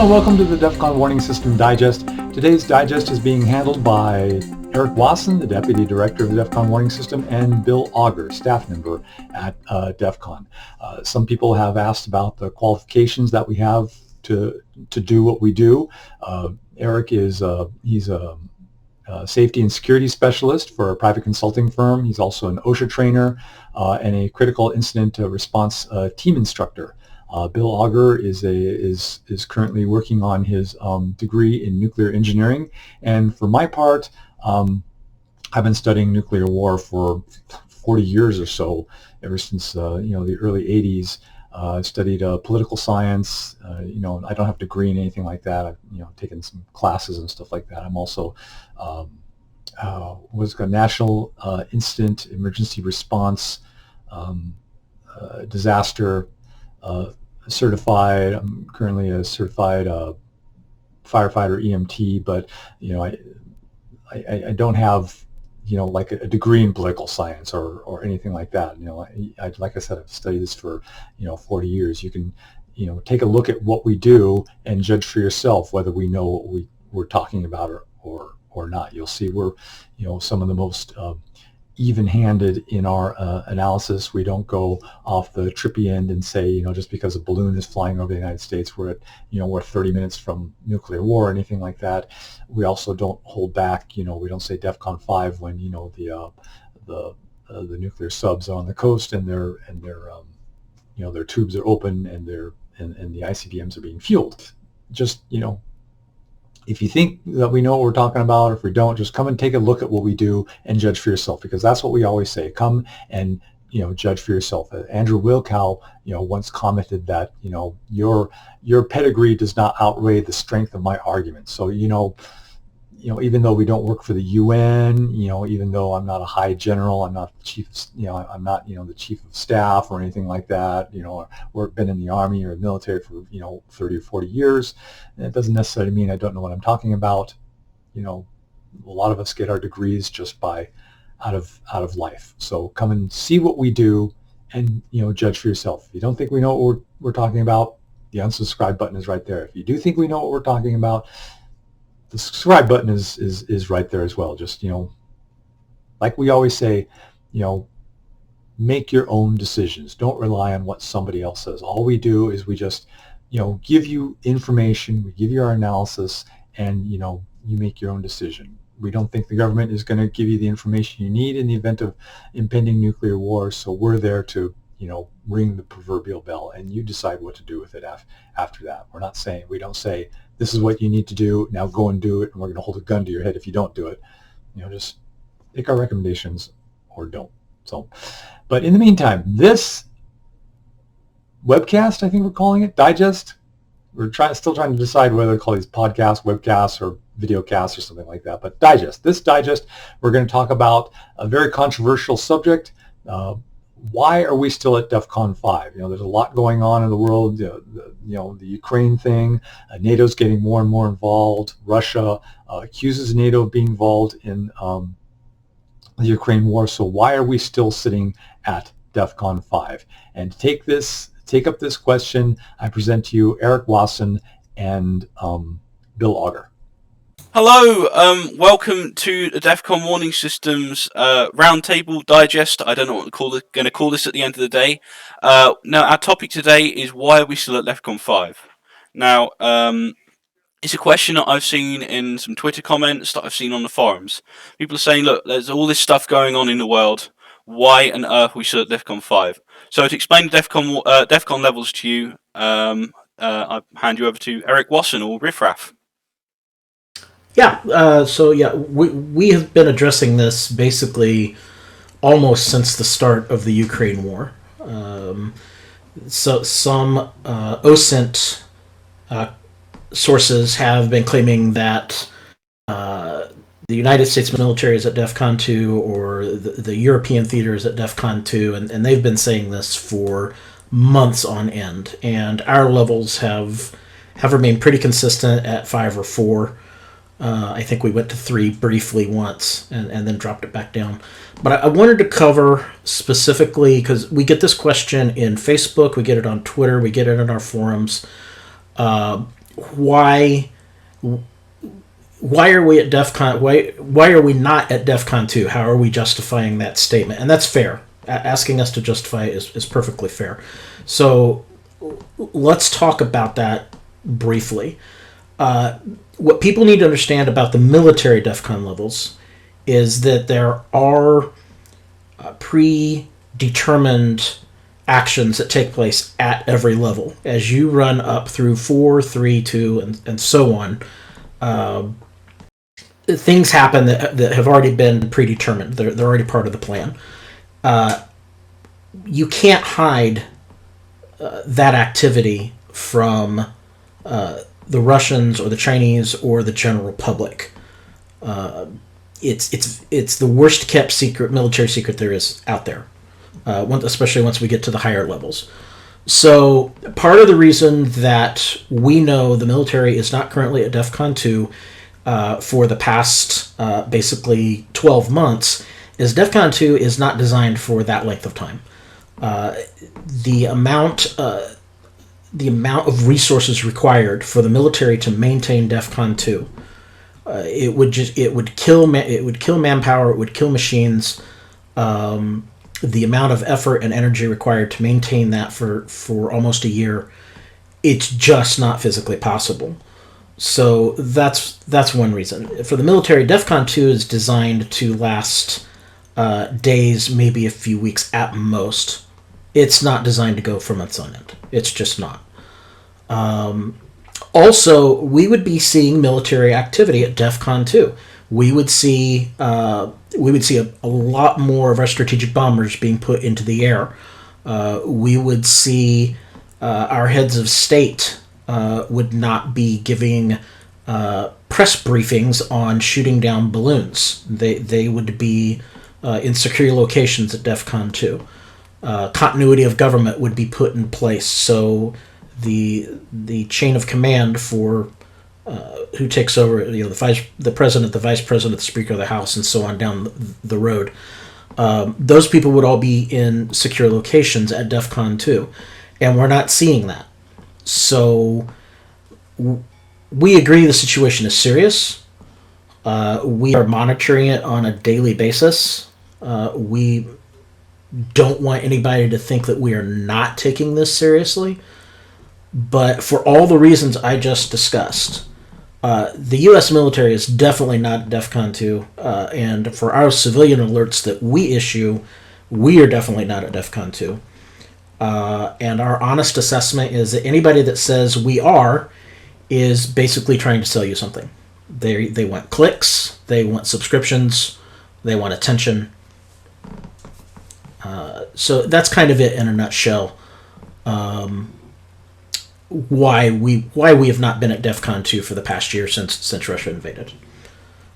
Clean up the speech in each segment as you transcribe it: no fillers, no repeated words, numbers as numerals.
Hello and welcome to the DEFCON Warning System Digest. Today's digest is being handled by Eric Wasson, the Deputy Director of the DEFCON Warning System, and Bill Auger, staff member at DEFCON. Some people have asked about the qualifications that we have to do what we do. Eric is he's a safety and security specialist for a private consulting firm. He's also an OSHA trainer and a critical incident response team instructor. Bill Auger is currently working on his degree in nuclear engineering, and for my part, I've been studying nuclear war for 40 years or so, ever since the early 80s. I studied political science. I don't have a degree in anything like that. I've taken some classes and stuff like that. I'm also what's called National Incident Emergency Response Disaster certified. I'm currently a certified firefighter EMT, but I don't have like a degree in political science or anything like that. Like I said, I've studied this for 40 years. You can take a look at what we do and judge for yourself whether we know what we're talking about or not. You'll see we're some of the most even-handed in our analysis. We don't go off the trippy end and say, just because a balloon is flying over the United States, we're at, we're 30 minutes from nuclear war or anything like that. We also don't hold back. We don't say DEFCON 5 when the nuclear subs are on the coast and their tubes are open and the ICBMs are being fueled. Just if you think that we know what we're talking about, or if we don't, just come and take a look at what we do and judge for yourself, because that's what we always say. Come and judge for yourself. Andrew Wilkow once commented that your pedigree does not outweigh the strength of my argument. So even though we don't work for the UN, even though I'm not a high general, I'm not the chief, I'm not the chief of staff or anything like that, or been in the army or the military for 30 or 40 years. And it doesn't necessarily mean I don't know what I'm talking about. A lot of us get our degrees just by out of life. So come and see what we do and judge for yourself. If you don't think we know what we're talking about, the unsubscribe button is right there. If you do think we know what we're talking about, the subscribe button is right there as well. Just, like we always say, make your own decisions. Don't rely on what somebody else says. All we do is we just, give you information, we give you our analysis, and, you make your own decision. We don't think the government is going to give you the information you need in the event of impending nuclear war, so we're there to, ring the proverbial bell, and you decide what to do with it after that. We don't say, this is what you need to do, now go and do it, and we're going to hold a gun to your head if you don't do it. Just take our recommendations or don't. So, but in the meantime, this webcast, I think we're calling it, digest, we're still trying to decide whether to call these podcasts, webcasts, or videocasts or something like that, but digest. This digest, we're going to talk about a very controversial subject. Why are we still at DEFCON 5? There's a lot going on in the world. The Ukraine thing. NATO's getting more and more involved. Russia accuses NATO of being involved in the Ukraine war. So why are we still sitting at DEFCON 5? And to take up this question, I present to you Eric Wasson and Bill Auger. Hello, welcome to the DEFCON Warning Systems Roundtable Digest. I don't know what we're going to call this at the end of the day. Now, our topic today is why are we still at DEFCON 5? Now, it's a question that I've seen in some Twitter comments that I've seen on the forums. People are saying, look, there's all this stuff going on in the world. Why on earth are we still at DEFCON 5? So to explain the DEFCON levels to you, I hand you over to Eric Wasson, or Riffraff. We have been addressing this basically almost since the start of the Ukraine war. So some OSINT sources have been claiming that the United States military is at DEFCON 2 or the European theater is at DEFCON 2, and they've been saying this for months on end. And our levels have remained pretty consistent at 5 or 4. I think we went to 3 briefly once and then dropped it back down. But I wanted to cover specifically, because we get this question in Facebook, we get it on Twitter, we get it in our forums. why are we at DEFCON? Why are we not at DEFCON 2? How are we justifying that statement? And that's fair. Asking us to justify it is perfectly fair. So let's talk about that briefly. What people need to understand about the military DEFCON levels is that there are predetermined actions that take place at every level. As you run up through 4, 3, 2, and so on, things happen that have already been predetermined. They're already part of the plan. You can't hide that activity from the Russians or the Chinese or the general public. It's the worst kept secret, military secret there is out there, especially once we get to the higher levels. So part of the reason that we know the military is not currently at DEFCON 2 for the past basically 12 months is DEFCON 2 is not designed for that length of time. The amount of resources required for the military to maintain DEFCON 2, it would kill manpower, it would kill machines. The amount of effort and energy required to maintain that for almost a year, it's just not physically possible. So that's one reason. For the military, DEFCON 2 is designed to last days, maybe a few weeks at most. It's not designed to go for months on end. It's just not. Also, we would be seeing military activity at DEFCON 2. We would see a lot more of our strategic bombers being put into the air. We would see our heads of state would not be giving press briefings on shooting down balloons. They would be in secure locations at DEFCON 2. Continuity of government would be put in place, so the chain of command for who takes over, the president, the vice president, the speaker of the house, and so on down the road. Those people would all be in secure locations at DEFCON 2, and we're not seeing that. So we agree the situation is serious. We are monitoring it on a daily basis. We don't want anybody to think that we are not taking this seriously. But for all the reasons I just discussed, the U.S. military is definitely not at DEFCON 2, and for our civilian alerts that we issue, we are definitely not at DEFCON 2. And our honest assessment is that anybody that says we are is basically trying to sell you something. They want clicks, they want subscriptions, they want attention. So that's kind of it in a nutshell. Why we have not been at DEFCON 2 for the past year since Russia invaded.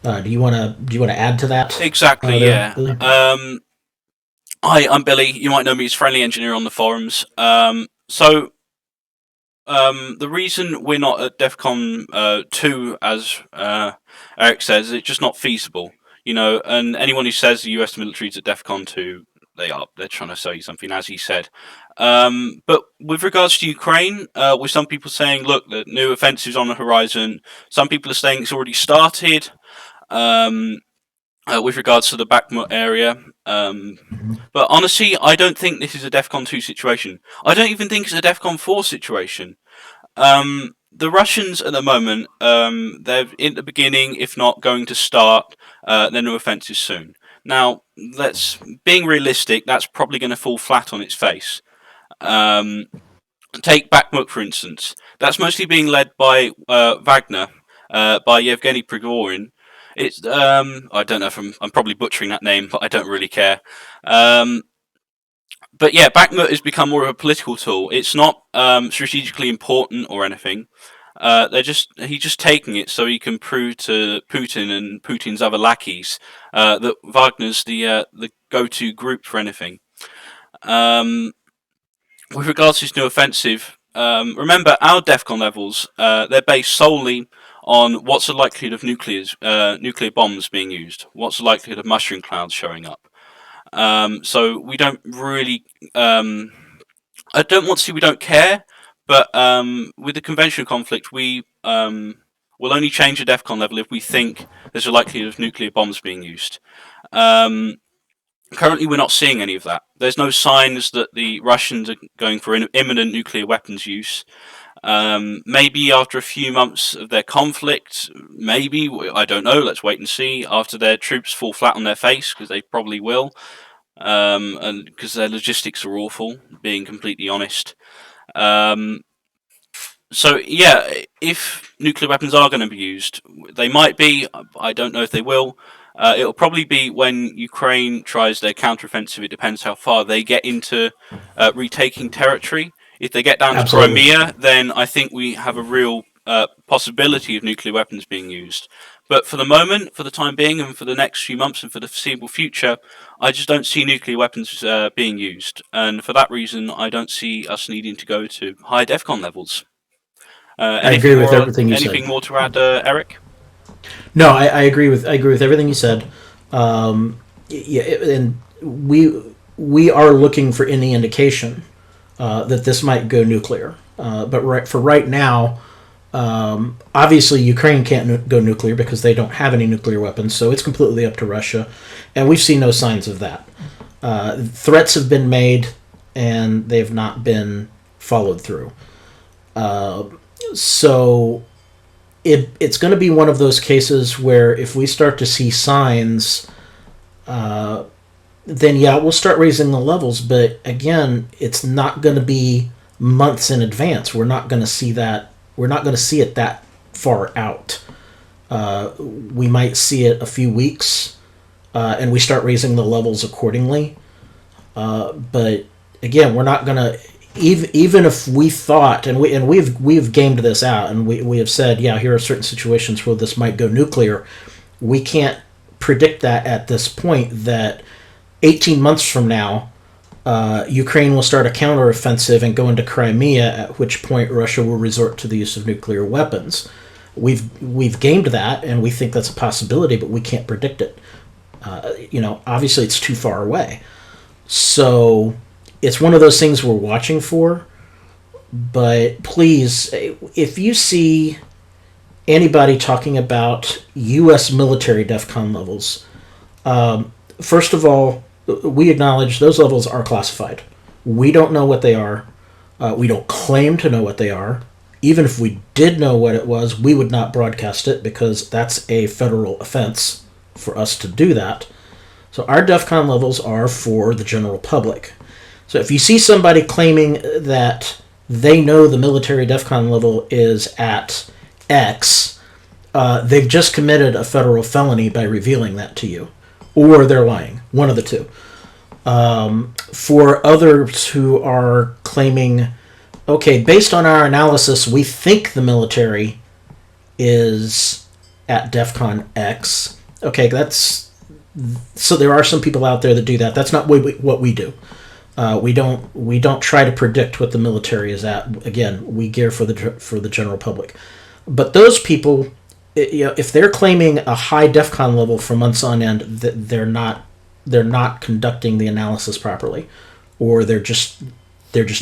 Do you want to add to that? Exactly. Yeah. Billy? Hi, I'm Billy. You might know me as Friendly Engineer on the forums. So the reason we're not at DEFCON 2, as Eric says, it's just not feasible. And anyone who says the US military is at DEFCON 2, they're trying to sell you something, as he said. But with regards to Ukraine, with some people saying, look, the new offensive's on the horizon. Some people are saying it's already started. With regards to the Bakhmut area. But honestly, I don't think this is a DEFCON 2 situation. I don't even think it's a DEFCON 4 situation. The Russians at the moment, they're in the beginning, if not going to start their new offensive soon. Now, being realistic, that's probably going to fall flat on its face. Take Bakhmut, for instance. That's mostly being led by Wagner, by Yevgeny Prigozhin. It's I don't know if I'm probably butchering that name, but I don't really care. But yeah, Bakhmut has become more of a political tool. It's not strategically important or anything. He's just taking it so he can prove to Putin and Putin's other lackeys that Wagner's the go-to group for anything. With regards to his new offensive, remember our DEFCON levels, they're based solely on what's the likelihood of nuclear bombs being used, what's the likelihood of mushroom clouds showing up. So we don't really, I don't want to say we don't care, But with the conventional conflict, we will only change the DEFCON level if we think there's a likelihood of nuclear bombs being used. Currently, we're not seeing any of that. There's no signs that the Russians are going for imminent nuclear weapons use. Maybe after a few months of their conflict, maybe, I don't know, let's wait and see, after their troops fall flat on their face, because they probably will, and because their logistics are awful, being completely honest. So yeah, if nuclear weapons are going to be used, they might be, I don't know if they will. It'll probably be when Ukraine tries their counteroffensive. It depends how far they get into retaking territory. If they get down to Crimea, then I think we have a real possibility of nuclear weapons being used. But for the moment, for the time being, and for the next few months and for the foreseeable future, I just don't see nuclear weapons being used. And for that reason, I don't see us needing to go to high DEFCON levels. I agree with everything you said. Anything more to add, Eric? No, I agree with everything you said. Yeah, and we are looking for any indication that this might go nuclear. But for right now, obviously Ukraine can't go nuclear because they don't have any nuclear weapons, so it's completely up to Russia, and we've seen no signs of that. Threats have been made, and they've not been followed through. So it's going to be one of those cases where if we start to see signs, then yeah, we'll start raising the levels. But again, it's not going to be months in advance. We're not going to see that. We're not going to see it that far out. We might see it a few weeks, and we start raising the levels accordingly. But again, we're not going to. Even if we thought, and we've gamed this out, and we have said, yeah, here are certain situations where this might go nuclear. We can't predict that at this point. That 18 months from now, Ukraine will start a counteroffensive and go into Crimea, at which point Russia will resort to the use of nuclear weapons. We've gamed that, and we think that's a possibility, but we can't predict it. Obviously it's too far away. So it's one of those things we're watching for. But please, if you see anybody talking about U.S. military DEFCON levels, first of all, we acknowledge those levels are classified. We don't know what they are. We don't claim to know what they are. Even if we did know what it was, we would not broadcast it because that's a federal offense for us to do that. So our DEFCON levels are for the general public. So if you see somebody claiming that they know the military DEFCON level is at X, they've just committed a federal felony by revealing that to you. Or they're lying. One of the two. For others who are claiming, okay, based on our analysis, we think the military is at DEFCON X. Okay, so there are some people out there that do that. That's not what we do. We don't try to predict what the military is at. Again, we gear for the general public. But those people, if they're claiming a high DEFCON level for months on end, they're not conducting the analysis properly, or they're just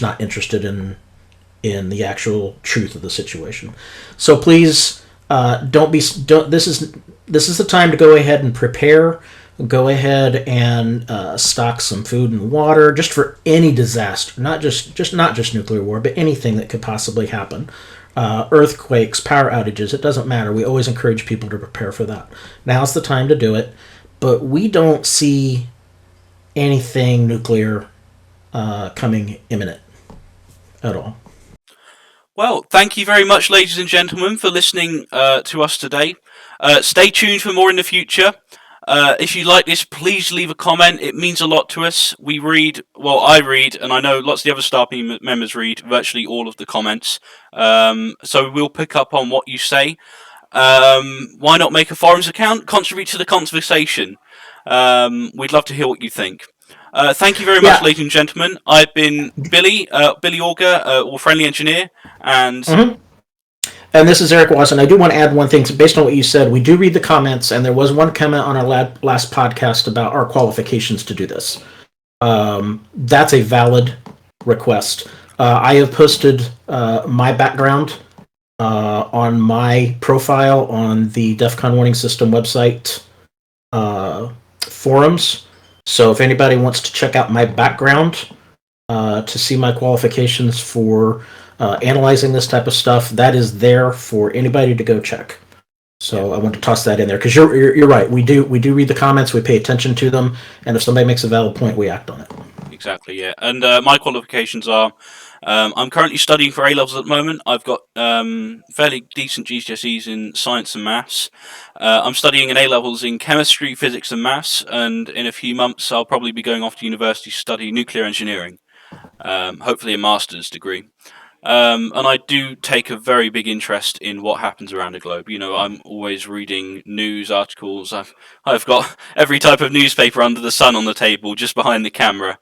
not interested in the actual truth of the situation. So please don't. This is the time to go ahead and prepare. Go ahead and stock some food and water just for any disaster, not just nuclear war, but anything that could possibly happen. Earthquakes, power outages, it doesn't matter. We always encourage people to prepare for that. Now's the time to do it, but we don't see anything nuclear coming imminent at all. Well, thank you very much, ladies and gentlemen, for listening to us today. Stay tuned for more in the future. If you like this, please leave a comment. It means a lot to us. I read, and I know lots of the other staff members read virtually all of the comments. So we'll pick up on what you say. Why not make a forums account? Contribute to the conversation. We'd love to hear what you think. Thank you very much, ladies and gentlemen. I've been Billy Auger, or Friendly Engineer, and... Mm-hmm. And this is Eric Wasson. I do want to add one thing. So based on what you said, we do read the comments, and there was one comment on our last podcast about our qualifications to do this. That's a valid request. I have posted my background on my profile on the DEFCON Warning System website forums. So if anybody wants to check out my background to see my qualifications for analyzing this type of stuff, that is there for anybody to go check. So I want to toss that in there because you're right. We do read the comments, we pay attention to them, and if somebody makes a valid point, we act on it. Exactly, yeah. And my qualifications are, I'm currently studying for A-levels at the moment. I've got fairly decent GCSEs in science and maths. I'm studying an A-levels in chemistry, physics and maths, and in a few months I'll probably be going off to university to study nuclear engineering, hopefully a master's degree. And I do take a very big interest in what happens around the globe. You know, I'm always reading news articles. I've got every type of newspaper under the sun on the table, just behind the camera.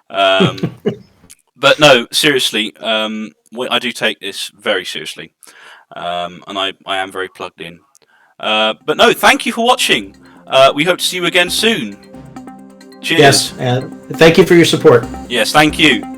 But no, seriously, I do take this very seriously, and I am very plugged in. But no, thank you for watching. We hope to see you again soon. Cheers. Yes, and thank you for your support. Yes, thank you.